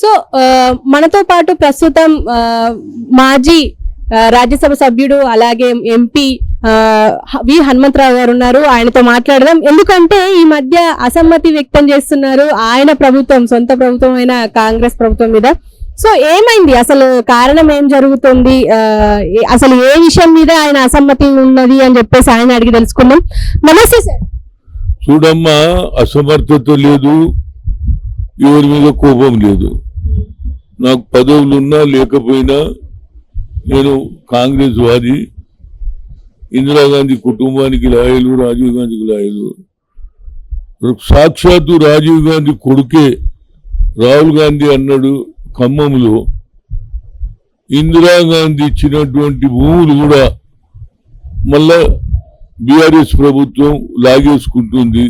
So మనతో పాటు ప్రస్తుతం మాజీ రాజ్యసభ సభ్యుడు అలాగే ఎంపీ వి హనుమంతరావు గారు ఉన్నారు. ఆయనతో మాట్లాడదాం. ఎందుకంటే ఈ మధ్య అసమ్మతి వ్యక్తం చేస్తున్నారు ఆయన ప్రభుత్వం, సొంత ప్రభుత్వం అయిన కాంగ్రెస్ ప్రభుత్వం మీద. సో ఏమైంది అసలు, కారణం ఏం జరుగుతుంది, అసలు ఏ విషయం మీద ఆయన అసమ్మతి ఉన్నది అని చెప్పేసి ఆయన అడిగి తెలుసుకుందాం. నమస్తే సార్. చూడమ్మా, అసమర్థత లేదు, ఎవరి మీద కోపం లేదు. నాకు పదవులున్నా లేకపోయినా నేను కాంగ్రెస్ వాది. ఇందిరాగాంధీ కుటుంబానికి లాయలు, రాజీవ్ గాంధీకి లాయలు. సాక్షాత్తు రాజీవ్ గాంధీ కొడుకే రాహుల్ గాంధీ అన్నాడు ఖమ్మంలో, ఇందిరాగాంధీ ఇచ్చినటువంటి భూములు కూడా మళ్ళా బీఆర్ఎస్ ప్రభుత్వం లాగేసుకుంటుంది,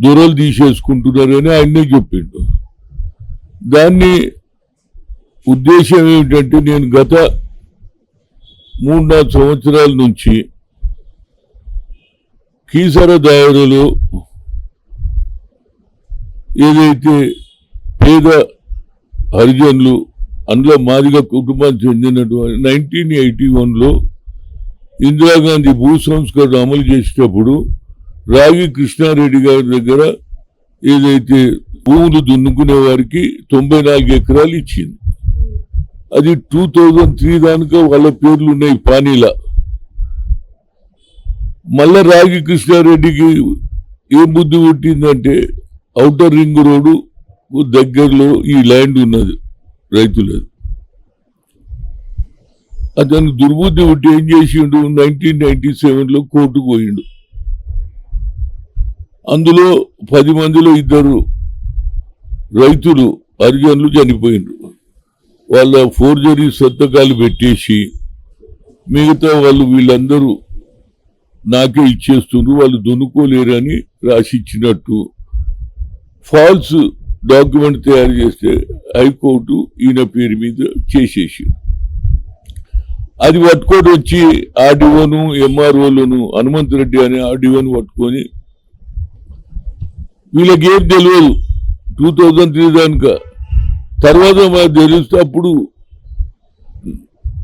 దొరలు తీసేసుకుంటున్నారు అని ఆయనే చెప్పిండు. దాన్ని ఉద్దేశం ఏమిటంటే, నేను గత 3-4 సంవత్సరాల నుంచి కీసర దాయరలో ఏదైతే పేద హరిజనులు, అందులో మాదిగ కుటుంబానికి చెందినటువంటి 1981లో ఇందిరాగాంధీ భూ సంస్కరణ అమలు చేసేటప్పుడు రావి కృష్ణారెడ్డి గారి దగ్గర ఏదైతే భూములు దున్నుకునే వారికి 94 ఎకరాలు ఇచ్చింది. అది 2003 దానికా వాళ్ళ పేర్లు ఉన్నాయి పానీలా. మళ్ళా రాగి కృష్ణారెడ్డికి ఏం బుద్ధి పుట్టిందంటే, ఔటర్ రింగ్ రోడ్డు దగ్గరలో ఈ ల్యాండ్ ఉన్నది రైతులది. అతను దుర్బుద్ధి పుట్టి ఏం చేసిండు, 1997లో కోర్టుకు పోయిండు. అందులో 10 మందిలో 2 రైతులు హరిజనులు చనిపోయిండ్రు. వాళ్ళ ఫోర్జరీ సంతకాలు పెట్టేసి మిగతా వాళ్ళు వీళ్ళందరూ నాకే ఇచ్చేస్తున్నారు, వాళ్ళు దున్నుకోలేరని రాసిచ్చినట్టు ఫాల్స్ డాక్యుమెంట్ తయారు చేస్తే హైకోర్టు ఈయన పేరు మీద చేసేసి, అది పట్టుకొని వచ్చి ఆర్డీఓను ఎంఆర్ఓలను హనుమంతరెడ్డి అనే ఆర్డీఓను పట్టుకొని, వీళ్ళకేం తెలియదు 2003 దానిక. తర్వాత మాకు తెలిస్తే, అప్పుడు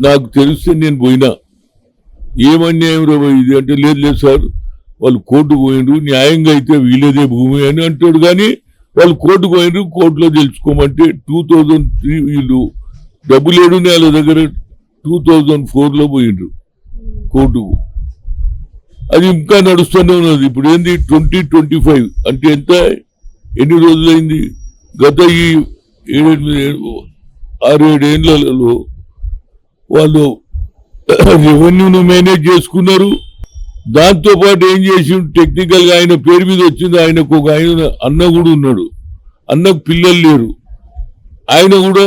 నాకు తెలిస్తే నేను పోయినా, ఏమన్యాయం రా ఇది అంటే, లేదు సార్ వాళ్ళు కోర్టుకు పోయినరు, న్యాయంగా అయితే వీళ్ళదే భూమి అని అంటాడు. కానీ వాళ్ళు కోర్టుకు పోయినరు, కోర్టులో తెలుసుకోమంటే 2003 వీళ్ళు డబ్బులు ఏడునే వాళ్ళ దగ్గర 2004లో పోయినరు కోర్టుకు. అది ఇంకా నడుస్తూనే ఉన్నది. ఇప్పుడు ఏంది 2025 అంటే ఎంత, ఎన్ని రోజులైంది? గత ఈ 6-7 ఏళ్లలో వాళ్ళు రెవెన్యూను మేనేజ్ చేసుకున్నారు. దాంతోపాటు ఏం చేసి టెక్నికల్ గా ఆయన పేరు మీద వచ్చింది. ఆయనకు ఒక అన్న కూడా ఉన్నాడు, అన్నకు పిల్లలు లేరు, ఆయన కూడా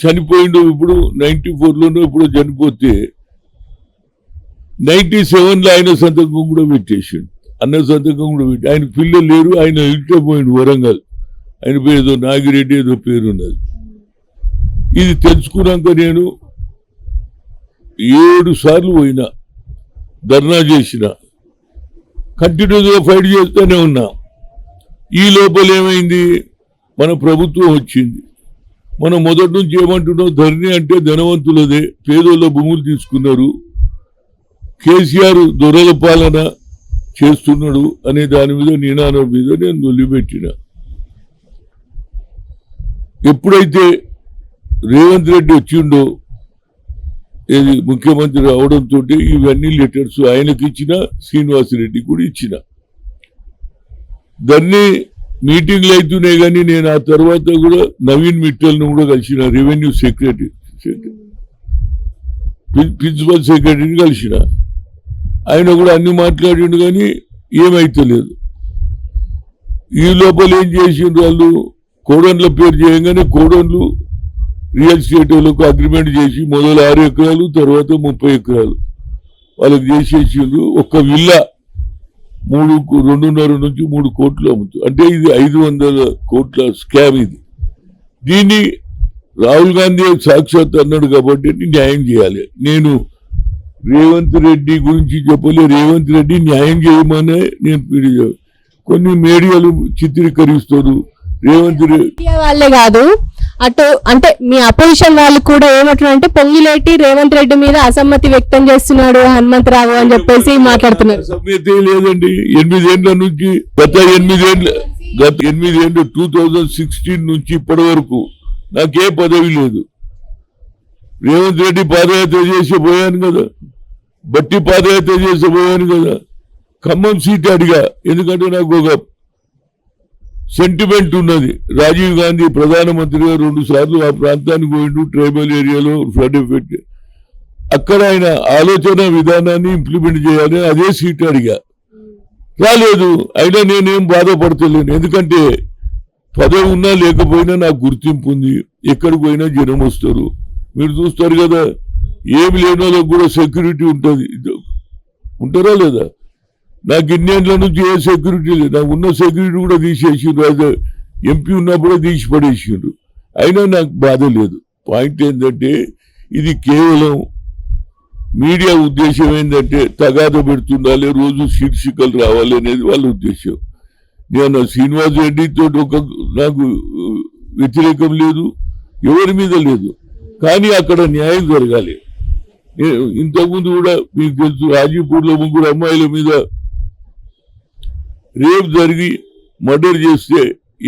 చనిపోయిండు. ఇప్పుడు 94లోనూ ఇప్పుడు చనిపోతే 97లో ఆయన సంతకం కూడా పెట్టేసిండు, అన్న సంతకం కూడా పెట్టి. ఆయన పిల్లలు లేరు, ఆయన ఇంట్లో పోయిండు వరంగల్. ఆయన పేరు ఏదో నాగిరెడ్డి ఏదో పేరు ఉన్నది. ఇది తెలుసుకున్నాక నేను 7 సార్లు పోయినా, ధర్నా చేసిన, కంటిన్యూస్గా ఫైట్ చేస్తూనే ఉన్నా. ఈ లోపల ఏమైంది, మన ప్రభుత్వం వచ్చింది. మనం మొదటి నుంచి ఏమంటున్నాం, ధరణి అంటే ధనవంతులదే, పేదోళ్ళ భూములు తీసుకున్నారు, కేసీఆర్ దొరల పాలన చేస్తున్నాడు అనే దాని మీద నినాదం మీద నేను వదిలిపెట్టిన. ఎప్పుడైతే రేవంత్ రెడ్డి వచ్చిండో, ఇది ముఖ్యమంత్రి రావడంతో ఇవన్నీ లెటర్స్ ఆయనకి ఇచ్చిన, శ్రీనివాసరెడ్డి కూడా ఇచ్చిన. దాన్ని మీటింగ్లు అవుతున్నాయి. కానీ నేను ఆ తర్వాత కూడా నవీన్ మిట్టల్ను కూడా కలిసిన, రెవెన్యూ సెక్రటరీ, ప్రిన్సిపల్ సెక్రటరీని కలిసిన. ఆయన కూడా అన్ని మాట్లాడిండు, కానీ ఏమైతలేదు. ఈ లోపల ఏం చేసిండ్రు, వాళ్ళు కోడన్ల పేరు చేయగానే కోడన్లు రియల్ ఎస్టేట్ వాళ్ళకు అగ్రిమెంట్ చేసి మొదలు 6 ఎకరాలు, తర్వాత 30 ఎకరాలు వాళ్ళకి చేసేసిండ్రు. ఒక్క విల్లా 2.5 నుంచి 3 కోట్లు అమ్ముతుంది. అంటే ఇది 500 కోట్ల స్కామ్. ఇది దీన్ని రాహుల్ గాంధీ సాక్షాత్ అన్నాడు కాబట్టి న్యాయం చేయాలి. నేను రేవంత్ రెడ్డి గురించి చెప్పలే, రేవంత్ రెడ్డి న్యాయం చేయమనే నేను కొన్ని మీడియాలు చిత్రీకరిస్తారు. రేవంత్ రెడ్డి మీడియా వాళ్ళే కాదు, అటు అంటే మీ అపోజిషన్ వాళ్ళు కూడా ఏమంటున్నారంటే పొంగిలేటి రేవంత్ రెడ్డి మీద అసమ్మతి వ్యక్తం చేస్తున్నాడు హనుమంతరావు అని చెప్పేసి మాట్లాడుతున్నారు. సమయతే లేదండి. 8 ఏళ్ల నుంచి గత 8 ఏళ్ళు 2016 నుంచి ఇప్పటి వరకు నాకే పదవి లేదు. రేవంత్ రెడ్డి పాదయాత్ర చేసి పోయాను కదా, బట్టి పాదయాత్ర చేసి పోయాను కదా, ఖమ్మం సీట్ అడిగా. ఎందుకంటే నాకు ఒక సెంటిమెంట్ ఉన్నది. రాజీవ్ గాంధీ ప్రధానమంత్రిగా 2 సార్లు ఆ ప్రాంతానికి పోయిండు, ట్రైబల్ ఏరియాలో ఫ్లడ్ ఎఫెక్ట్. అక్కడ ఆయన ఆలోచన విధానాన్ని ఇంప్లిమెంట్ చేయాలి, అదే సీట్ అడిగా. రాలేదు. అయినా నేనేం బాధపడతలేను, ఎందుకంటే పదవి ఉన్నా లేకపోయినా నాకు గుర్తింపు ఉంది. ఎక్కడికి పోయినా జనం వస్తారు, మీరు చూస్తారు కదా. ఏమి లేని వాళ్ళకి కూడా సెక్యూరిటీ ఉంటుంది. ఉంటారా లేదా? నాకు ఇన్నేళ్ల నుంచి ఏ సెక్యూరిటీ లేదు. నాకు ఉన్న సెక్యూరిటీ కూడా తీసేసిండ్రు. ఎంపీ ఉన్నప్పుడే తీసి పడేసిండ్రు. అయినా నాకు బాధ లేదు. పాయింట్ ఏంటంటే ఇది కేవలం మీడియా ఉద్దేశం ఏంటంటే తగాద పెడుతుండాలి, రోజు శీర్షికలు రావాలి అనేది వాళ్ళ ఉద్దేశం. నేను శ్రీనివాస్ రెడ్డితో నాకు వ్యతిరేకం లేదు, ఎవరి మీద లేదు. కానీ అక్కడ న్యాయం జరగాలి. ఇంతకుముందు కూడా మీకు తెలుసు, హాజీపూర్లో 3 అమ్మాయిల మీద రేప్ జరిగి మర్డర్ చేస్తే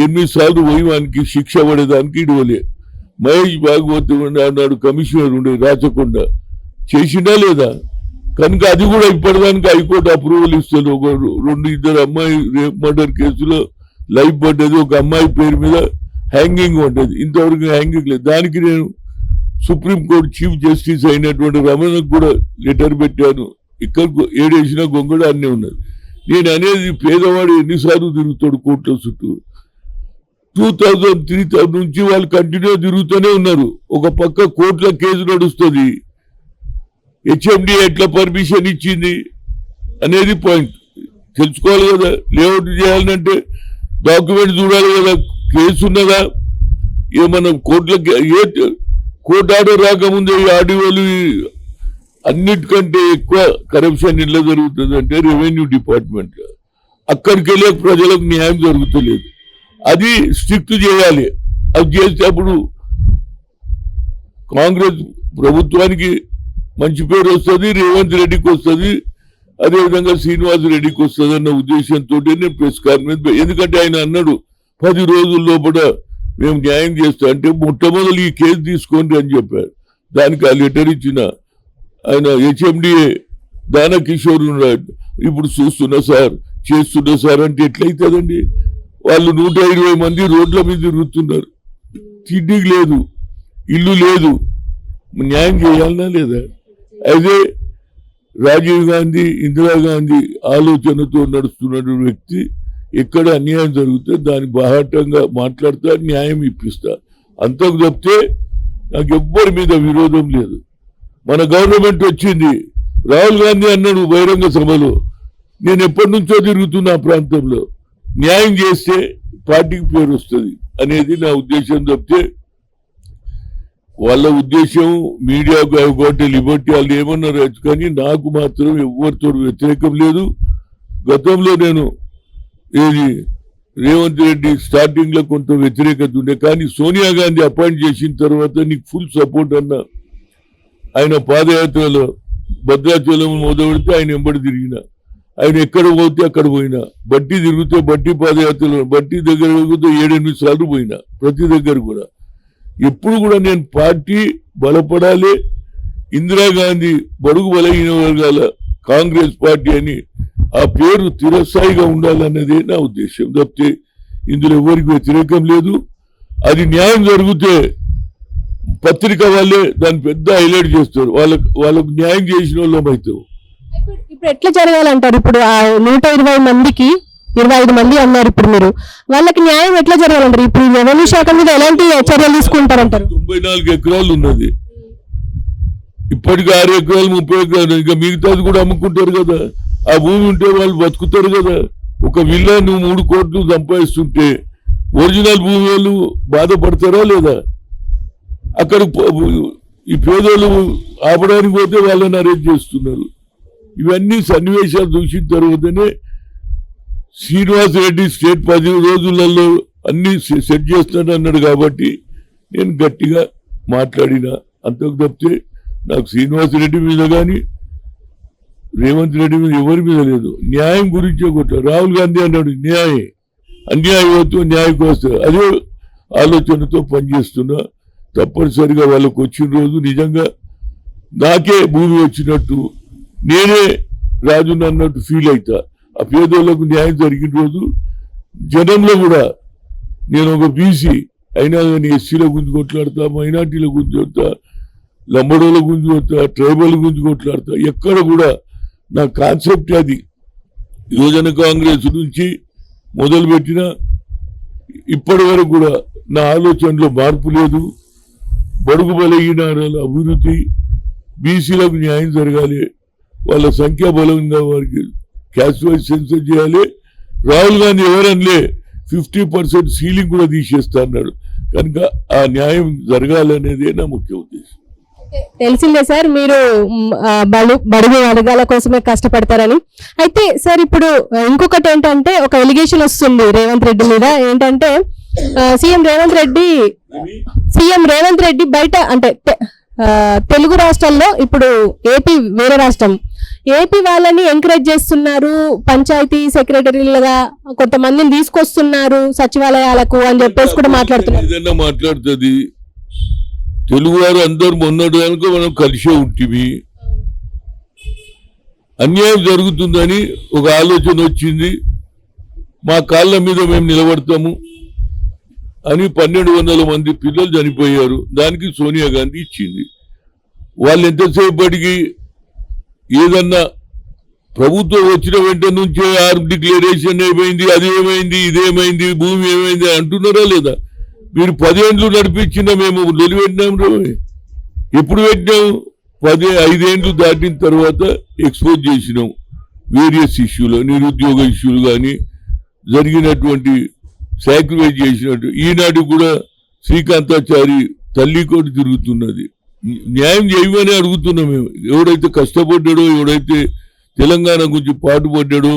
8 సార్లు పోయి వానికి శిక్ష పడేదానికి ఇడవలే. మహేష్ భాగవత్ అన్నాడు, కమిషనర్ ఉండే రాచకొండ, చేసిండా లేదా? కనుక అది కూడా ఇప్పటిదానికి హైకోర్టు అప్రూవల్ ఇస్తుంది. ఒక 2 అమ్మాయి రేప్ మర్డర్ కేసులో లైఫ్ పడ్డది, ఒక అమ్మాయి పేరు మీద హ్యాంగింగ్ పడ్డది. ఇంతవరకు హ్యాంగింగ్ లేదు. దానికి నేను సుప్రీంకోర్టు చీఫ్ జస్టిస్ అయినటువంటి రమణకు కూడా లెటర్ పెట్టాను. ఇక్కడ ఏడేసినా గొంగడ అన్నీ ఉన్నది. నేను అనేది పేదవాడు ఎన్నిసార్లు తిరుగుతాడు కోర్టుల చుట్టూ. 2003 నుంచి వాళ్ళు కంటిన్యూ తిరుగుతూనే ఉన్నారు. ఒక పక్క కోర్టుల కేసు నడుస్తుంది. హెచ్ఎండి ఎట్లా పర్మిషన్ ఇచ్చింది అనేది పాయింట్ తెలుసుకోవాలి కదా. లేఅవుట్ చేయాలంటే డాక్యుమెంట్ చూడాలి కదా, కేసు ఉన్నదా. ఏమన్నా కోర్టు ఆర్డర్ రాకముందే ఈ ఆర్డీఓలు అన్నిటికంటే ఎక్కువ కరప్షన్ ఇళ్ళ జరుగుతుంది అంటే రెవెన్యూ డిపార్ట్మెంట్. అక్కడికి వెళ్ళే ప్రజలకు న్యాయం జరుగుతలేదు. అది స్ట్రిక్ట్ చేయాలి. అది చేస్తే అప్పుడు కాంగ్రెస్ ప్రభుత్వానికి మంచి పేరు వస్తుంది, రేవంత్ రెడ్డికి వస్తుంది, అదేవిధంగా శ్రీనివాస్ రెడ్డికి వస్తుంది అన్న ఉద్దేశంతో నేను ప్రెస్ కాన్ఫరెన్స్. ఎందుకంటే ఆయన అన్నాడు 10 రోజుల లోపల మేము న్యాయం చేస్తాం అంటే మొట్టమొదటి ఈ కేసు తీసుకోండి అని చెప్పారు. దానికి ఆ లెటర్ ఇచ్చిన ఆయన హెచ్ఎండిఏ దానకిషోర్ ఉన్నాడు. ఇప్పుడు చూస్తున్నా సార్, చేస్తున్నా సార్ అంటే ఎట్లయితుందండి? వాళ్ళు 120 మంది రోడ్ల మీద తిరుగుతున్నారు, తిండికి లేదు, ఇల్లు లేదు, న్యాయం చేయాలన్నా లేదా? అదే రాజీవ్ గాంధీ, ఇందిరాగాంధీ ఆలోచనతో నడుస్తున్న వ్యక్తి ఎక్కడ అన్యాయం జరిగితే దాన్ని బాహాటంగా మాట్లాడతా, న్యాయం ఇప్పిస్తా. అంతకు తప్పితే నాకు ఎవ్వరి మీద విరోధం లేదు. మన గవర్నమెంట్ వచ్చింది, రాహుల్ గాంధీ అన్నాడు బహిరంగ సభలో, నేను ఎప్పటి నుంచో తిరుగుతున్నా ఆ ప్రాంతంలో, న్యాయం చేస్తే పార్టీకి పేరు వస్తుంది అనేది నా ఉద్దేశం. తప్పితే వాళ్ళ ఉద్దేశం మీడియాకు కాబట్టి లిబర్టీ వాళ్ళు ఏమన్నారు, కానీ నాకు మాత్రం ఎవరితో వ్యతిరేకం లేదు. గతంలో నేను రేవంత్ రెడ్డి స్టార్టింగ్ లో కొంత వ్యతిరేకత ఉండే, కానీ సోనియా గాంధీ అపాయింట్ చేసిన తర్వాత నీకు ఫుల్ సపోర్ట్ అన్నా. ఆయన పాదయాత్రలో భద్రాచలం మొదలుపెడితే ఆయన ఎంబడి తిరిగిన, ఆయన ఎక్కడ పోతే అక్కడ పోయినా, బట్టి తిరిగితే బట్టి పాదయాత్రలో బట్టి దగ్గర 7-8 సార్లు పోయినా, ప్రతి దగ్గర కూడా. ఎప్పుడు కూడా నేను పార్టీ బలపడాలి, ఇందిరాగాంధీ బడుగు బలహీన వర్గాల కాంగ్రెస్ పార్టీ అని ఆ పేరు చిరస్థాయిగా ఉండాలన్నదే నా ఉద్దేశం. తప్పితే ఇందులో ఎవరికి వ్యతిరేకం లేదు. అది న్యాయం జరిగితే పత్రిక వాళ్ళే దాన్ని పెద్ద హైలైట్ చేస్తారు, వాళ్ళకు న్యాయం చేసిన వాళ్ళం అవుతారు. ఇప్పుడు ఎట్లా జరగాలంటారు? ఇప్పుడు ఆ 120 మందికి 25 మంది అన్నారు. ఇప్పుడు మీరు వాళ్ళకి న్యాయం ఎట్లా జరగాలంటారు? ఇప్పుడు రెవెన్యూ శాఖ మీద ఎలాంటి చర్యలు తీసుకుంటారంటారు? 94 ఎకరాలు ఉన్నది, ఇప్పటికి 6 ఎకరాలు 30 ఎకరాలు, ఇంకా మిగతాది కూడా అమ్ముకుంటారు కదా. ఆ భూమి ఉంటే వాళ్ళు బతుకుతారు కదా. ఒక విల్లా నువ్వు 3 కోట్లు సంపాదిస్తుంటే ఒరిజినల్ భూమి వాళ్ళు బాధపడతారా లేదా? అక్కడ ఈ పేదోళ్ళు ఆపడానికి పోతే వాళ్ళని అరేంజ్ చేస్తున్నారు. ఇవన్నీ సన్నివేశాలు చూసిన తర్వాతనే శ్రీనివాస్ రెడ్డి స్టేట్ 10 రోజులలో అన్ని సెట్ చేస్తాను అన్నాడు కాబట్టి నేను గట్టిగా మాట్లాడినా. అంతకు తప్పితే నాకు శ్రీనివాసరెడ్డి మీద కానీ రేవంత్ రెడ్డి మీద ఎవరి మీద లేదు. న్యాయం గురించే కొట్టారు. రాహుల్ గాంధీ అన్నాడు అన్యాయవద్దు న్యాయకు వస్తారు. అదే ఆలోచనతో పనిచేస్తున్నా. తప్పనిసరిగా వాళ్ళకు వచ్చిన రోజు నిజంగా నాకే భూమి వచ్చినట్టు నేనే రాజును అన్నట్టు ఫీల్ అవుతా. ఆ పేదోళ్లకు న్యాయం జరిగిన రోజు జనంలో కూడా నేను ఒక బీసీ అయినా కానీ ఎస్సీల గురించి కొట్లాడతా, మైనార్టీల గురించి కొడతా, లంబడోల గురించి కొడతా, ట్రైబల్ గురించి కొట్లాడతా. ఎక్కడ కూడా నా కాన్సెప్ట్ అది. యువజన కాంగ్రెస్ నుంచి మొదలుపెట్టిన ఇప్పటి వరకు కూడా నా ఆలోచనలో మార్పు లేదు. బడుగు బలహీన అభివృద్ధి, బీసీలకు న్యాయం జరగాలి, వాళ్ళ సంఖ్యాబలంగా వారికి క్యాస్ట్ వైజ్ సెన్సర్ చేయాలి. రాహుల్ గాంధీ ఎవరనలే 50% సీలింగ్ కూడా తీసేస్తా అన్నాడు. కనుక ఆ న్యాయం జరగాలనేదే నా ముఖ్య ఉద్దేశం. తెలిసిందే సార్, మీరు బడుగు వర్గాల కోసమే కష్టపడతారని. అయితే సార్ ఇప్పుడు ఇంకొకటి ఏంటంటే ఒక ఎలిగేషన్ వస్తుంది రేవంత్ రెడ్డి మీద. ఏంటంటే సీఎం రేవంత్ రెడ్డి బయట అంటే తెలుగు రాష్ట్రాల్లో ఇప్పుడు ఏపీ వేరే రాష్ట్రం, ఏపీ వాళ్ళని ఎంకరేజ్ చేస్తున్నారు, పంచాయతీ సెక్రటరీలుగా కొంతమందిని తీసుకొస్తున్నారు సచివాలయాలకు అని చెప్పేసి కూడా మాట్లాడుతున్నారు. ఏదైనా మాట్లాడుతుంది. తెలుగువారు అందరు మొన్నటి కనుక మనం కలిసే ఉంటుంది. అన్యాయం జరుగుతుందని ఒక ఆలోచన వచ్చింది. మా కాళ్ళ మీద మేము నిలబడతాము అని 1200 మంది పిల్లలు చనిపోయారు. దానికి సోనియా గాంధీ ఇచ్చింది. వాళ్ళు ఎంతసేపటికి ఏదన్నా ప్రభుత్వం వచ్చిన వెంట నుంచే డిక్లరేషన్ అయిపోయింది, అదేమైంది, ఇదేమైంది, భూమి ఏమైంది అంటున్నారా లేదా? మీరు 10 ఏళ్ళు నడిపించిన మేము నిలబెట్టినాం. ఎప్పుడు పెట్టినాం? 5 ఏళ్ళు దాటిన తర్వాత ఎక్స్పోజ్ చేసినాం వేరియస్ ఇష్యూలు, నిరుద్యోగ ఇష్యూలు కానీ జరిగినటువంటి సాక్రిఫైస్ చేసినట్టు. ఈనాడు కూడా శ్రీకాంతాచారి తల్లి కోటి తిరుగుతున్నది. న్యాయం చేయమని అడుగుతున్నాం మేము. ఎవడైతే కష్టపడ్డాడో, ఎవడైతే తెలంగాణ గురించి పాటుపడ్డాడో,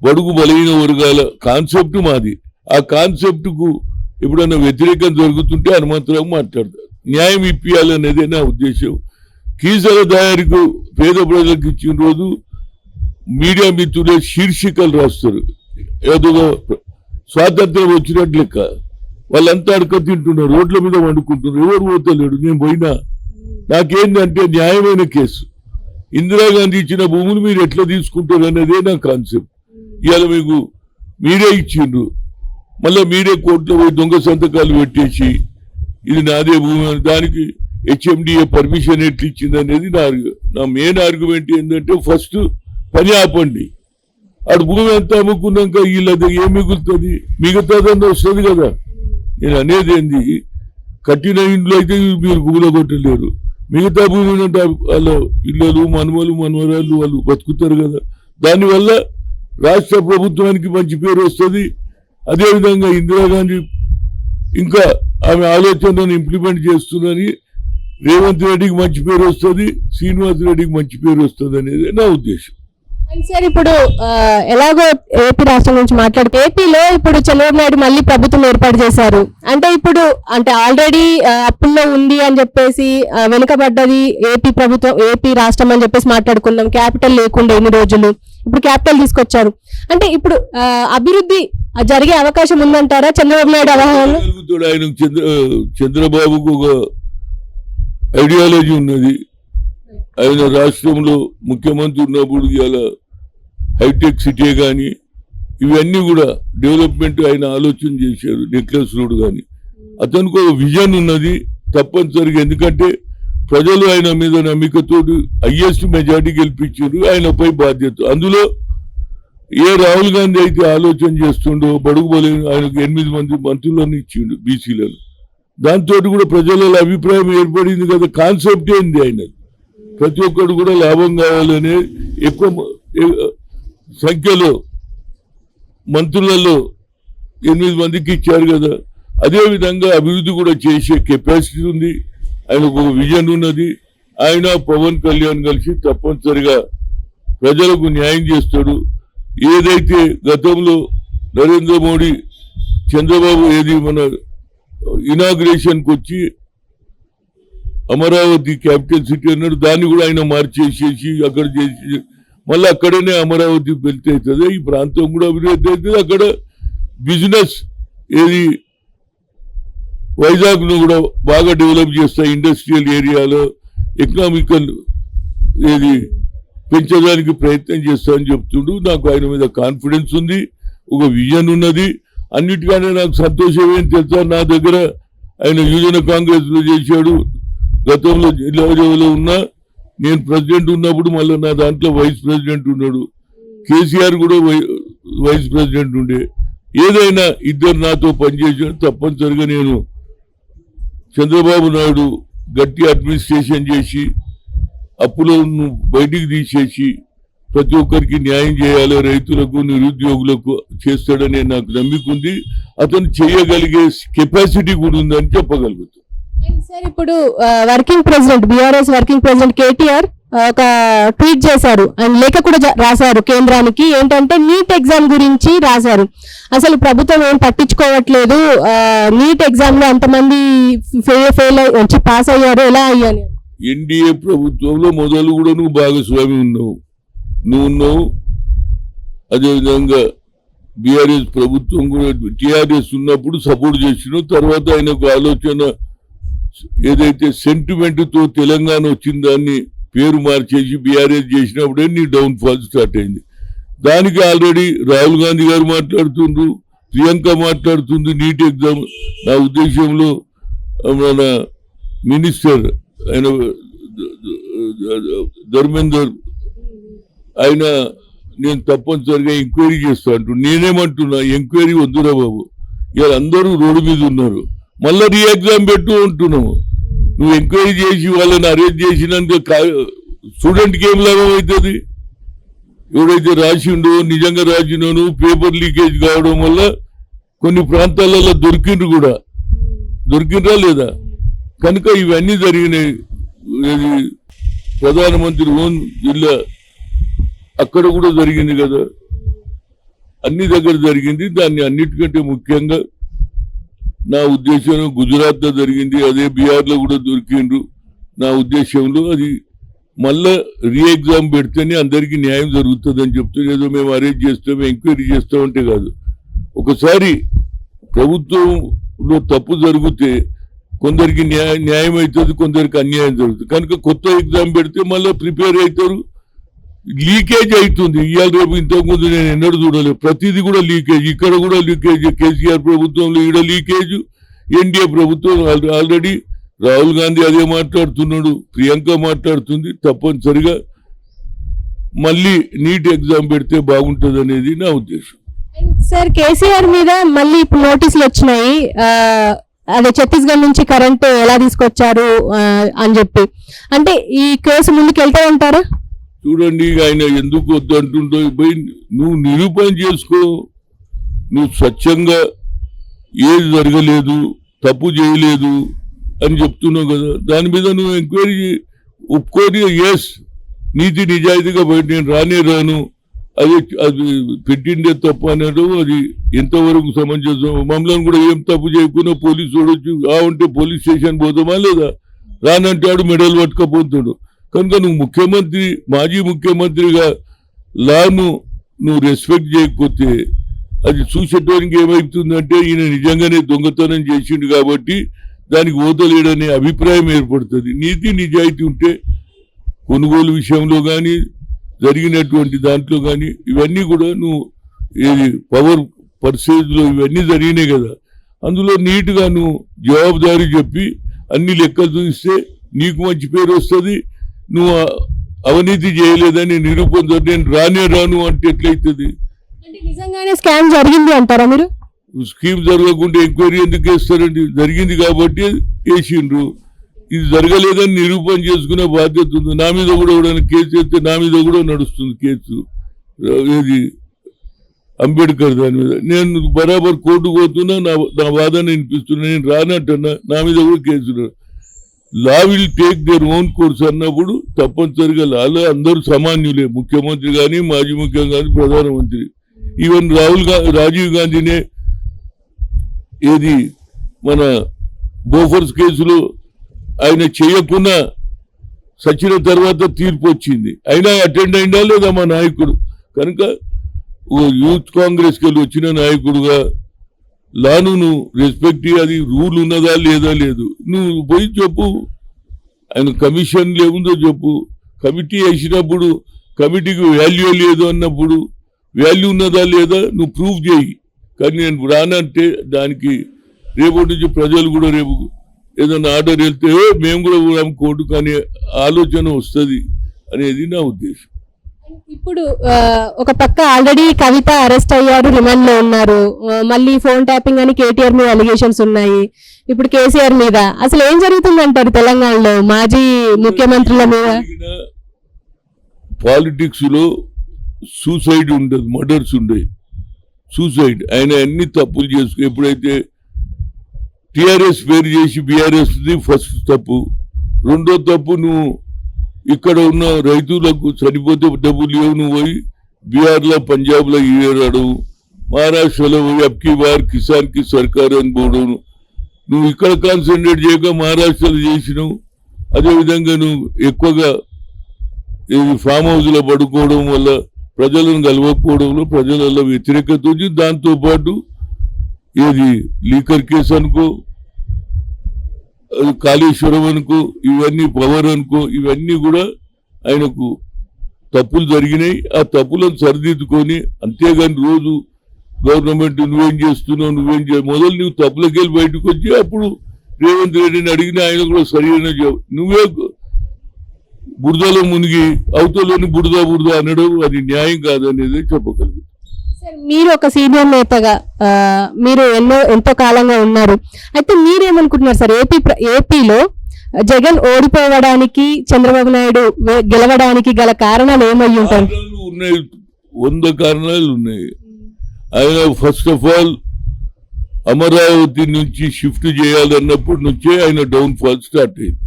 బడుగు బలహీన వర్గాల కాన్సెప్ట్ మాది. ఆ కాన్సెప్ట్కు ఎప్పుడన్నా వ్యతిరేకం జరుగుతుంటే హనుమంతరావు మాట్లాడతారు. న్యాయం ఇప్పియాలనేదే నా ఉద్దేశం. కీసల తయారీకు పేద ప్రజలకు ఇచ్చిన రోజు మీడియా మిత్రులే శీర్షికలు రాస్తారు. ఏదో స్వాతంత్రం వచ్చినట్లు లెక్క. వాళ్ళంతా అడక తింటున్నారు, రోడ్ల మీద వండుకుంటున్నారు. ఎవరు పోతలేడు. నేను పోయినా నాకేంటంటే న్యాయమైన కేసు. ఇందిరాగాంధీ ఇచ్చిన భూములు మీరు ఎట్లా తీసుకుంటారు అనేదే నా కాన్సెప్ట్. ఇవాళ మీకు మీరే ఇచ్చిండ్రు, మళ్ళీ మీరే కోర్టులో పోయి దొంగ సంతకాలు పెట్టేసి ఇది నాదే భూమి, దానికి హెచ్ఎండిఏ పర్మిషన్ ఎట్లా ఇచ్చింది అనేది నా మెయిన్ ఆర్గ్యుమెంట్ ఏంటంటే ఫస్ట్ పని ఆపండి. ఆడు భూమి ఎంత అమ్ముకున్నాక వీళ్ళది ఏం మిగులుతుంది? మిగతాదన్నా వస్తుంది కదా. నేను అనేది ఏంది, కట్టిన ఇంట్లో అయితే మీరు గుబుల కొట్టలేరు. మిగతా భూమి అంటే వాళ్ళ ఇళ్ళలు మనవరాళ్ళు వాళ్ళు బతుకుతారు కదా. దానివల్ల రాష్ట్ర ప్రభుత్వానికి మంచి పేరు వస్తుంది. అదేవిధంగా ఇందిరాగాంధీ ఇంకా ఆమె ఆలోచనను ఇంప్లిమెంట్ చేస్తుందని రేవంత్ రెడ్డికి మంచి పేరు వస్తుంది, శ్రీనివాస్ రెడ్డికి మంచి పేరు వస్తుంది అనేది నా ఉద్దేశం. సార్ ఇప్పుడు ఎలాగో ఏపీ రాష్ట్రం నుంచి మాట్లాడితే ఏపీలో ఇప్పుడు చంద్రబాబు నాయుడు మళ్ళీ ప్రభుత్వం ఏర్పాటు చేశారు. అంటే ఇప్పుడు అంటే ఆల్రెడీ అప్పుల్లో ఉంది అని చెప్పేసి వెనుకబడ్డది ఏపీ ప్రభుత్వం, ఏపీ రాష్ట్రం అని చెప్పేసి మాట్లాడుకున్నాం. క్యాపిటల్ లేకుండా ఎన్ని రోజులు, ఇప్పుడు క్యాపిటల్ తీసుకొచ్చారు. అంటే ఇప్పుడు అభివృద్ధి జరిగే అవకాశం ఉందంటారా చంద్రబాబు నాయుడు అవగాహన? ఆయన చంద్రబాబుకు ఒక ఐడియాలజీ ఉన్నది. ఆయన రాష్ట్రంలో ముఖ్యమంత్రి ఉన్నప్పుడు ఇలా హైటెక్ సిటీ కానీ ఇవన్నీ కూడా డెవలప్మెంట్ ఆయన ఆలోచన చేశారు. నెక్లెస్ రోడ్ కానీ అతనికి ఒక విజన్ ఉన్నది తప్పనిసరిగా. ఎందుకంటే ప్రజలు ఆయన మీద నమ్మికతో హైయెస్ట్ మెజార్టీ గెలిపించారు. ఆయనపై బాధ్యత. అందులో ఏ రాహుల్ గాంధీ అయితే ఆలోచన చేస్తుండో బడుగు బలైన ఆయనకు 8 మంది మంత్రులను ఇచ్చిండు బీసీలను. దాంతో కూడా ప్రజల అభిప్రాయం ఏర్పడింది కదా. కాన్సెప్ట్ ఏంది ఆయన, ప్రతి ఒక్కరు కూడా లాభం కావాలనే ఎక్కువ సంఖ్యలో మంత్రులలో 8 మందికి ఇచ్చారు కదా. అదేవిధంగా అభివృద్ధి కూడా చేసే కెపాసిటీ ఉంది. ఆయనకు ఒక విజన్ ఉన్నది. ఆయన పవన్ కళ్యాణ్ కలిసి తప్పనిసరిగా ప్రజలకు న్యాయం చేస్తాడు. ఏదైతే గతంలో నరేంద్ర మోడీ చంద్రబాబు ఏది మన ఇనాగ్రేషన్కి వచ్చి అమరావతి క్యాపిటల్ సిటీ అన్నాడు, దాన్ని కూడా ఆయన మార్చేసేసి అక్కడ చేసి మళ్ళీ అక్కడనే అమరావతి వెళ్తే అవుతుంది, ఈ ప్రాంతం కూడా అభివృద్ధి అవుతుంది. అక్కడ బిజినెస్ ఏది వైజాగ్ను కూడా బాగా డెవలప్ చేస్తాయి, ఇండస్ట్రియల్ ఏరియాలో ఎకనామికల్ ఏది పెంచడానికి ప్రయత్నం చేస్తానని చెప్తుండు. నాకు ఆయన మీద కాన్ఫిడెన్స్ ఉంది, ఒక విజన్ ఉన్నది. అన్నిటికన్నా నాకు సంతోషం ఏం తెలుసా, నా దగ్గర ఆయన యువజన కాంగ్రెస్ లో చేశాడు, గతంలో జిల్లా లెవెల్లో ఉన్నా, నేను ప్రెసిడెంట్ ఉన్నప్పుడు మళ్ళీ నా దాంట్లో వైస్ ప్రెసిడెంట్ ఉన్నాడు, కేసీఆర్ కూడా వైస్ ప్రెసిడెంట్ ఉండే. ఏదైనా ఇద్దరు నాతో పనిచేసాడు. తప్పనిసరిగా నేను చంద్రబాబు నాయుడు గట్టి అడ్మినిస్ట్రేషన్ చేసి అప్పులను బయటికి తీసేసి ప్రతి ఒక్కరికి న్యాయం చేయాలి, రైతులకు నిరుద్యోగులకు చేస్తాడని నాకు నమ్మిక ఉంది. అతను చేయగలిగే కెపాసిటీ కూడా ఉందని చెప్పగలుగుతాను. సార్ ఇప్పుడు working president BRS working president KTR ఒక ట్వీట్ చేశారు అండ్ లేఖ కూడా రాశారు కేంద్రానికి. ఏంటంటే నీట్ ఎగ్జామ్ గురించి రాశారు. అసలు ప్రభుత్వం ఏం పట్టించుకోవట్లేదు, నీట్ ఎగ్జామ్ లో అంతమంది ఫెయిల్ వచ్చి పాస్ అయ్యారు, ఎలా అయ్యాను. ఎన్డీఏ ప్రభుత్వంలో మొదలు కూడా నువ్వు భాగస్వామి ఉన్నావు. అదేవిధంగా బీఆర్ఎస్ ప్రభుత్వం కూడా టీఆర్ఎస్ ఉన్నప్పుడు సపోర్ట్ చేసినావు. తర్వాత ఆయనకు ఆలోచన ఏదైతే సెంటిమెంట్ తో తెలంగాణ వచ్చిన దాన్ని పేరు మార్చేసి బీఆర్ఎస్ చేసినప్పుడే నీ డౌన్ ఫాల్ స్టార్ట్ అయింది. దానికి ఆల్రెడీ రాహుల్ గాంధీ గారు మాట్లాడుతుండ్రు, ప్రియాంక మాట్లాడుతుంది నీట్ ఎగ్జామ్. నా ఉద్దేశంలో మన మినిస్టర్ ఆయన ధర్మేందర్ ఆయన నేను తప్పనిసరిగా ఎంక్వైరీ చేస్తా అంటూ, నేనేమంటున్నా ఎంక్వైరీ వద్దురా బాబు, ఇలా అందరూ రోడ్డు మీద ఉన్నారు, మళ్ళీ రీ ఎగ్జామ్ పెట్టు అంటున్నావు. నువ్వు ఎంక్వైరీ చేసి వాళ్ళని అరెస్ట్ చేసినందుకు స్టూడెంట్కి ఏం లాభం అవుతుంది? ఎవడైతే రాసిండో నిజంగా రాసినోను పేపర్ లీకేజ్ కావడం వల్ల కొన్ని ప్రాంతాలలో దొరికిండ్రా లేదా? కనుక ఇవన్నీ జరిగినాయి. ప్రధానమంత్రి ఓన్ జిల్లా అక్కడ కూడా జరిగింది కదా, అన్ని దగ్గర జరిగింది. దాన్ని అన్నిటికంటే ముఖ్యంగా నా ఉద్దేశం గుజరాత్ లో జరిగింది, అదే బీహార్ లో కూడా దొరికిండ్రు. నా ఉద్దేశంలో అది మళ్ళా రీ ఎగ్జామ్ పెడితేనే అందరికీ న్యాయం జరుగుతుంది అని చెప్తే, ఏదో మేము అరేంజ్ చేస్తాం ఎంక్వైరీ చేస్తామంటే కాదు. ఒకసారి ప్రభుత్వంలో తప్పు జరిగితే కొందరికి న్యాయం అవుతుంది, కొందరికి అన్యాయం జరుగుతుంది. కనుక కొత్త ఎగ్జామ్ పెడితే మళ్ళీ ప్రిపేర్ అవుతారు. లీకేజ్ అవుతుంది. ఇవాళ రేపు ఇంతకుముందు నేను ఎన్నడూ చూడలేదు, ప్రతిదీ కూడా లీకేజ్. ఇక్కడ కూడా లీకేజ్, కేసీఆర్ ప్రభుత్వంలో ఈడ లీకేజ్, ఎన్డీఏ ప్రభుత్వం ఆల్రెడీ రాహుల్ గాంధీ అదే మాట్లాడుతున్నాడు, ప్రియాంక మాట్లాడుతుంది. తప్పనిసరిగా మళ్ళీ నీట్ ఎగ్జామ్ పెడితే బాగుంటుంది అనేది నా ఉద్దేశం. సార్ కేసీఆర్ మీద మళ్ళీ ఇప్పుడు నోటీసులు వచ్చినాయి, అదే ఛత్తీస్గఢ్ నుంచి కరెంట్ ఎలా తీసుకొచ్చారు అని చెప్పి. అంటే ఈ కేసు ముందుకు వెళ్తా ఉంటారా? చూడండి, ఆయన ఎందుకు వద్దు అంటుంటో పోయి నువ్వు నిరూపణ చేసుకో. నువ్వు స్వచ్ఛంగా ఏది జరగలేదు, తప్పు చేయలేదు అని చెప్తున్నావు కదా, దాని మీద నువ్వు ఎంక్వైరీ ఒప్పుకొని ఎస్ నీతి నిజాయితీగా బయట నేను రాను, అది పెట్టిండే తప్పు అనేది అది ఎంతవరకు సమంజసం? మమ్మల్ని కూడా ఏం తప్పు చేయకుండా పోలీసు చూడొచ్చు, ఉంటే పోలీస్ స్టేషన్ పోతామా లేదా? రానంటాడు, మెడల్ పట్టుకపోతాడు. కనుక నువ్వు ముఖ్యమంత్రి, మాజీ ముఖ్యమంత్రిగా లాను నువ్వు రెస్పెక్ట్ చేయకపోతే అది చూసేటోనికి ఏమవుతుందంటే ఈయన నిజంగానే దొంగతనం చేసిండు కాబట్టి దానికి ఓతలేడనే అభిప్రాయం ఏర్పడుతుంది. నీతి నిజాయితీ ఉంటే కొనుగోలు విషయంలో కానీ జరిగినటువంటి దాంట్లో కానీ ఇవన్నీ కూడా నువ్వు ఏది పవర్ పర్సేజ్లో ఇవన్నీ జరిగినాయి కదా, అందులో నీట్గా నువ్వు జవాబుదారీ చెప్పి అన్ని లెక్కలు చూస్తే నీకు మంచి పేరు వస్తుంది. నువ్వు అవినీతి చేయలేదని నిరూపణ నేను రాను అంటే ఎట్లయితుంది? నిజంగానే స్కామ్ జరిగింది అంటారా మీరు? స్కీమ్ జరగకుండా ఎంక్వైరీ ఎందుకు వేస్తారండి? జరిగింది కాబట్టి వేసిండ్రు. ఇది జరగలేదని నిరూపణ చేసుకునే బాధ్యత ఉంది. నా మీద కూడా ఎవరైనా కేసు వేస్తే నా మీద కూడా నడుస్తుంది కేసు, ఏది అంబేద్కర్ దాని మీద. నేను బరాబర్ కోర్టుకు పోతున్నా, నా వాదన వినిపిస్తున్నా, నేను రానట్టన్నా నా మీద కూడా case. Law will take their own course అన్నప్పుడు తప్పనిసరిగా లాలో అందరూ సమాన్యులే, ముఖ్యమంత్రి కానీ మాజీ ముఖ్యమంత్రి కానీ ప్రధానమంత్రి. ఈవెన్ రాజీవ్ గాంధీనే ఏది మన బోఫర్స్ కేసులో ఆయన చేయకుండా సచిన తర్వాత తీర్పు వచ్చింది, అయినా అటెండ్ అయినా లేదా మా నాయకుడు. కనుక ఓ యూత్ కాంగ్రెస్కి వెళ్ళి వచ్చిన నాయకుడుగా లాను నువ్వు రెస్పెక్ట్, అది రూల్ ఉన్నదా లేదా లేదు నువ్వు పోయి చెప్పు. ఆయన కమిషన్ లేవుందో చెప్పు. కమిటీ వేసినప్పుడు కమిటీకి వాల్యూ లేదు అన్నప్పుడు వాల్యూ ఉన్నదా లేదా నువ్వు ప్రూవ్ చేయి. కానీ నేను రానంటే దానికి రేపటి నుంచి ప్రజలు కూడా రేపు ఏదైనా ఆర్డర్ వెళ్తే మేము కూడా పోదాం కోర్టు కానీ ఆలోచన వస్తుంది అనేది నా ఉద్దేశం. ఇప్పుడు ఒక పక్క ఆల్రెడీ కవిత అరెస్ట్ అయ్యారు, రిమాండ్ లో ఉన్నారు. మళ్ళీ ఫోన్ ట్యాపింగ్ అని కేటీఆర్ మీద అలిగేషన్స్ ఉన్నాయి, ఇప్పుడు కేసీఆర్ మీద. అసలు ఏం జరుగుతుందంటారు తెలంగాణలో మాజీ ముఖ్యమంత్రుల మీద? పాలిటిక్స్ లో సూసైడ్ ఉండదు, మర్డర్స్ ఉండవు. సూసైడ్ ఆయన అన్ని తప్పులు చేసుకు, ఎప్పుడైతే టిఆర్ఎస్ పేరు చేసి బీఆర్ఎస్ ఫస్ట్ తప్పు. రెండో తప్పు, నువ్వు ఇక్కడ ఉన్న రైతులకు చనిపోతే డబ్బులు లేవు, నువ్వు పోయి బీహార్లో పంజాబ్లో ఏరాడు, మహారాష్ట్రలో పోయి అబ్కి బార్ కిసాన్ కి సర్కార్ అని పోవడం. నువ్వు ఇక్కడ కాన్సన్ట్రేట్ చేయక మహారాష్ట్రలో చేసినావు. అదేవిధంగా నువ్వు ఎక్కువగా ఫామ్ హౌస్ లో పడుకోవడం వల్ల ప్రజలను కలవకపోవడంలో ప్రజలలో వ్యతిరేకత వచ్చి, దాంతోపాటు ఏది లీకర్ కేసు అనుకో, కాళేశ్వరం అనుకో, ఇవన్నీ పవర్ అనుకో, ఇవన్నీ కూడా ఆయనకు తప్పులు జరిగినాయి. ఆ తప్పులను సరిదిద్దుకొని, అంతేగాని రోజు గవర్నమెంట్ నువ్వేం చేస్తున్నావు మొదలు నువ్వు తప్పులకెళ్ళి బయటకు వచ్చి అప్పుడు రేవంత్ రెడ్డిని అడిగిన ఆయన కూడా సరైన నువ్వే బురదలో మునిగి అవతలని బురద అనడం అది న్యాయం కాదనేది చెప్పగలరు. మీరు ఒక సీనియర్ నేతగా మీరు ఎంతో కాలంగా ఉన్నారు. అయితే మీరేమనుకుంటున్నారు సార్, ఏపీలో జగన్ ఓడిపోవడానికి, చంద్రబాబు నాయుడు గెలవడానికి గల కారణాలు ఏమై ఉంటాయి? ఉన్నాయి, 100 కారణాలు ఉన్నాయి. ఆయన ఫస్ట్ ఆఫ్ ఆల్ అమరావతి నుంచి షిఫ్ట్ చేయాలన్నప్పటి నుంచే ఆయన డౌన్ ఫాల్ స్టార్ట్ అయింది.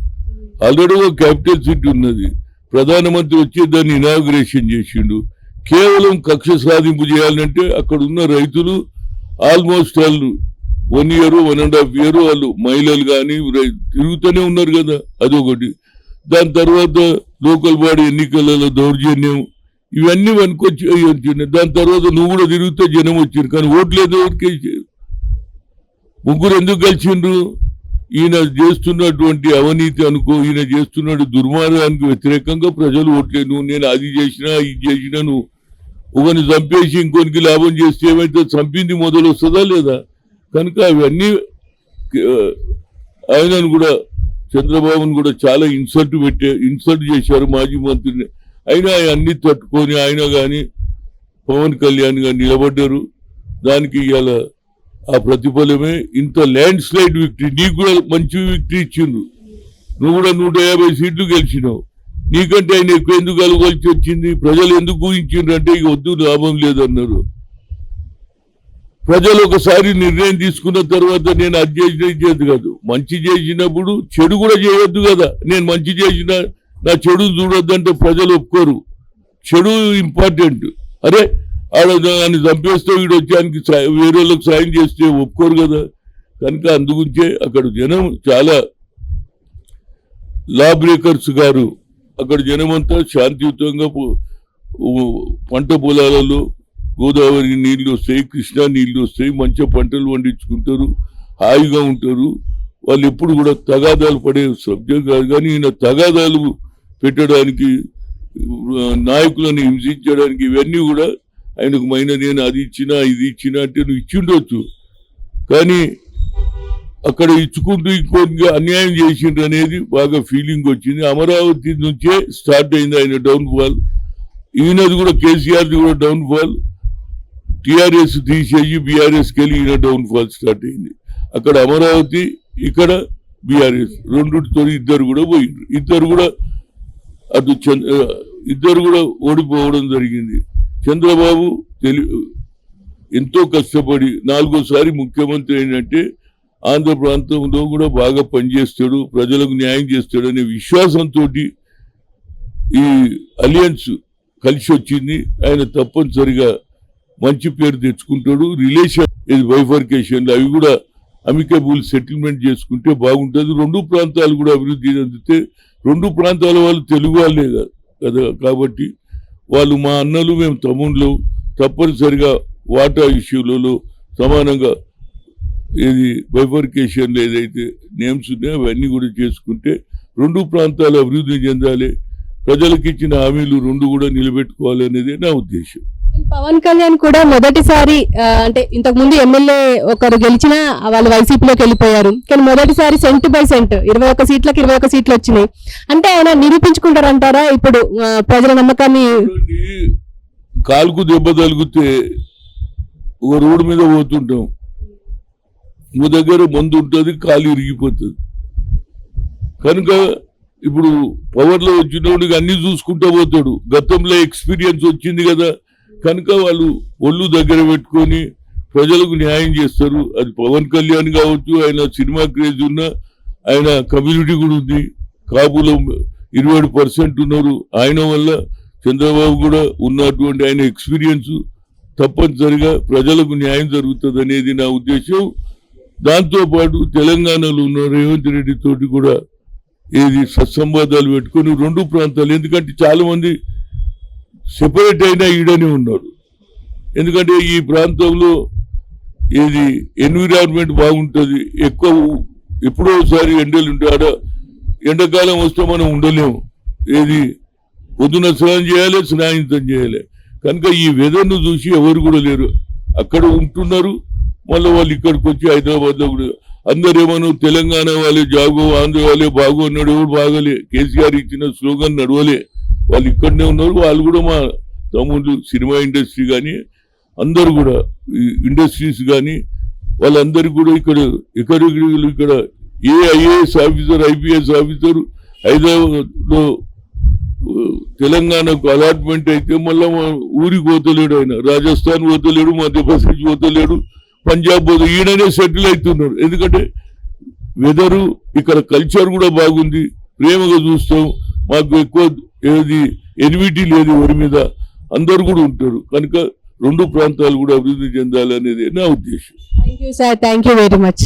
ఆల్రెడీ ఒక క్యాపిటల్ సిటీ ఉన్నది, ప్రధానమంత్రి వచ్చి దాన్ని ఇనాగ్రేషన్ చేసిండు. కేవలం కక్ష సాధింపు చేయాలంటే అక్కడ ఉన్న రైతులు ఆల్మోస్ట్ వాళ్ళు 1 year 1.5 year వాళ్ళు మహిళలు కానీ తిరుగుతూనే ఉన్నారు కదా, అదొకటి. దాని తర్వాత లోకల్ బాడీ ఎన్నికలలో దౌర్జన్యం, ఇవన్నీ వనుకొచ్చి వచ్చినాయి. దాని తర్వాత నువ్వు కూడా తిరిగితే జనం వచ్చింది, కానీ ఓట్లేదు ఎవరికి. ముగ్గురు ఎందుకు కలిసిండ్రు? ఈయన చేస్తున్నటువంటి అవినీతి అనుకో, ఈయన చేస్తున్నట్టు దుర్మార్గానికి వ్యతిరేకంగా ప్రజలు ఓట్లేదు. నువ్వు నేను అది చేసినా ఇది చేసినా, నువ్వు ఒకరిని చంపేసి ఇంకొనికి లాభం చేస్తే ఏమైతే చంపింది మొదలు వస్తుందా లేదా? కనుక అవన్నీ ఆయనను కూడా చంద్రబాబును కూడా చాలా ఇన్సల్ట్ చేశారు మాజీ మంత్రిని. అయినా అన్ని తట్టుకొని ఆయన కానీ పవన్ కళ్యాణ్ గారు నిలబడ్డారు. దానికి ఇవాళ ఆ ప్రతిఫలమే ఇంత ల్యాండ్ స్లైడ్ విక్టరీ. నీకు కూడా మంచి విక్టరీ ఇచ్చిండ్రు, నువ్వు కూడా 150 సీట్లు గెలిచినావు. నీకంటే ఆయన ఎక్కువ ఎందుకు కలగొలిచి వచ్చింది? ప్రజలు ఎందుకు ఊహించిండ్రు అంటే ఇక వద్దు, లాభం లేదన్నారు. ప్రజలు ఒకసారి నిర్ణయం తీసుకున్న తర్వాత నేను అది చేసేది కాదు, మంచి చేసినప్పుడు చెడు కూడా చేయొద్దు కదా. నేను మంచి చేసిన నా చెడును చూడొద్దంటే ప్రజలు ఒప్పుకోరు. చెడు ఇంపార్టెంట్. అరే ఆడదాన్ని చంపేస్తే వీడు వచ్చానికి వేరే వాళ్ళకి సాయం చేస్తే ఒప్పుకోరు కదా. కనుక అందుగుంచే అక్కడ జనం చాలా లా బ్రేకర్స్ గారు, అక్కడ జనమంతా శాంతియుతంగా పంట పొలాలలో గోదావరి నీళ్లు వస్తాయి, కృష్ణా నీళ్లు వస్తాయి, మంచి పంటలు పండించుకుంటారు, హాయిగా ఉంటారు. వాళ్ళు ఎప్పుడు కూడా తగాదాలు పడే సబ్జెక్ట్ కాదు. కానీ ఈయన తగాదాలు పెట్టడానికి, నాయకులను హింసించడానికి, ఇవన్నీ కూడా ఆయనకు నేను అది ఇచ్చినా ఇది ఇచ్చినా అంటే నువ్వు ఇచ్చిండొచ్చు, కానీ అక్కడ ఇచ్చుకుంటూ ఇంకొక అన్యాయం చేసిండ్రు అనేది బాగా ఫీలింగ్ వచ్చింది. అమరావతి నుంచే స్టార్ట్ అయింది ఆయన డౌన్ ఫాల్. ఈయనది కూడా కేసీఆర్ది కూడా డౌన్ ఫాల్. టిఆర్ఎస్ తీసేసి బీఆర్ఎస్కి వెళ్ళి ఈయన డౌన్ ఫాల్ స్టార్ట్ అయింది. అక్కడ అమరావతి, ఇక్కడ బీఆర్ఎస్, రెండుతో ఇద్దరు కూడా పోయిండ్రు. ఇద్దరు కూడా ఓడిపోవడం జరిగింది. చంద్రబాబు ఎంతో కష్టపడి 4వ సారి ముఖ్యమంత్రి అయినట్టే ఆంధ్ర ప్రాంతంలో కూడా బాగా పనిచేస్తాడు, ప్రజలకు న్యాయం చేస్తాడు అనే విశ్వాసంతో ఈ అలియన్స్ కలిసి వచ్చింది. ఆయన తప్పనిసరిగా మంచి పేరు తెచ్చుకుంటాడు. రిలేషన్ బైఫర్కేషన్లు అవి కూడా అమికబుల్ సెటిల్మెంట్ చేసుకుంటే బాగుంటుంది. రెండు ప్రాంతాలు కూడా అభివృద్ధి చెందితే రెండు ప్రాంతాల వాళ్ళు తెలుగు వాళ్ళే కదా, కాబట్టి వాళ్ళు మా అన్నలు మేము తమ్ముళ్ళు తప్పనిసరిగా వాటా ఇష్యూలలో సమానంగా ఏది బైఫర్కేషన్లు ఏదైతే నేమ్స్ ఉన్నాయో అవన్నీ కూడా చేసుకుంటే రెండు ప్రాంతాలు అభివృద్ధి చెందాలి, ప్రజలకు ఇచ్చిన హామీలు రెండు కూడా నిలబెట్టుకోవాలి అనేది నా ఉద్దేశం. పవన్ కళ్యాణ్ కూడా మొదటిసారి అంటే ఇంతకు ముందు ఎమ్మెల్యే ఒకరు గెలిచినా వాళ్ళు వైసీపీలోకి వెళ్ళిపోయారు, కానీ మొదటిసారి సెంట్ బై సెంట్ 21 సీట్లకు 21 సీట్లు వచ్చినాయి. అంటే ఆయన నిరూపించుకుంటారంటారా ఇప్పుడు ప్రజల నమ్మకాన్ని? కాలుకు దెబ్బ తగిలితే ఒక రోడ్డు మీద పోతుంటాం, ఓ దగ్గర మందు ఉంటుంది, కాలు ఇరిగిపోతుంది. కనుక ఇప్పుడు పవర్లో వచ్చినోడికి అన్ని చూసుకుంటూ పోతాడు, గతంలో ఎక్స్పీరియన్స్ వచ్చింది కదా, కనుక వాళ్ళు ఒళ్ళు దగ్గర పెట్టుకొని ప్రజలకు న్యాయం చేస్తారు. అది పవన్ కళ్యాణ్ కావచ్చు, ఆయన సినిమా క్రేజ్ ఉన్న ఆయన కమ్యూనిటీ కూడా ఉంది, కాపులో 27% ఉన్నారు. ఆయన వల్ల చంద్రబాబు కూడా ఉన్నటువంటి ఆయన ఎక్స్పీరియన్స్ తప్పనిసరిగా ప్రజలకు న్యాయం జరుగుతుంది అనేది నా ఉద్దేశం. దాంతోపాటు తెలంగాణలో ఉన్న రేవంత్ రెడ్డి తోటి కూడా ఏది సత్సంబంధాలు పెట్టుకొని రెండు ప్రాంతాలు, ఎందుకంటే చాలా మంది సెపరేట్ అయినా ఈడనే ఉన్నారు. ఎందుకంటే ఈ ప్రాంతంలో ఏది ఎన్విరాన్మెంట్ బాగుంటుంది, ఎక్కువ ఎప్పుడో ఒకసారి ఎండలు ఉంటాయి, ఆడ ఎండాకాలం వస్తే మనం ఉండలేము, ఏది పొద్దున స్నానం చేయాలి, స్నానం చేయాలి. కనుక ఈ వెదర్ను చూసి ఎవరు కూడా లేరు, అక్కడ ఉంటున్నారు. మళ్ళీ వాళ్ళు ఇక్కడికి వచ్చి హైదరాబాద్లో కూడా అందరు ఏమన్నా తెలంగాణ వాళ్ళే జాగో, ఆంధ్ర వాళ్ళే బాగో అన్నాడు, ఎవరు బాగోలే, కేసీఆర్ ఇచ్చిన స్లోగన్ నడవలే, వాళ్ళు ఇక్కడనే ఉన్నారు. వాళ్ళు కూడా మా తమ్ముళ్ళు సినిమా ఇండస్ట్రీ కానీ అందరు కూడా ఇండస్ట్రీస్ కానీ వాళ్ళందరికీ కూడా ఇక్కడ ఏ ఐఏఎస్ ఆఫీసర్, ఐపీఎస్ ఆఫీసర్ హైదరాబాద్లో తెలంగాణకు అలాట్మెంట్ అయితే మళ్ళా ఊరికి పోతలేడు, ఆయన రాజస్థాన్ పోతలేడు, మధ్యప్రదేశ్ పోతలేడు, పంజాబ్ పోతలేడు, ఈయననే సెటిల్ అవుతున్నాడు. ఎందుకంటే వెదరు ఇక్కడ కల్చర్ కూడా బాగుంది, ప్రేమగా చూస్తాం, మాకు ఎక్కువ ఏది ఎన్విటీ లేదు ఎవరి మీద, అందరు కూడా ఉంటారు. కనుక రెండు ప్రాంతాలు కూడా అభివృద్ధి చెందాలనేది నా ఉద్దేశం. Thank you sir, thank you very much.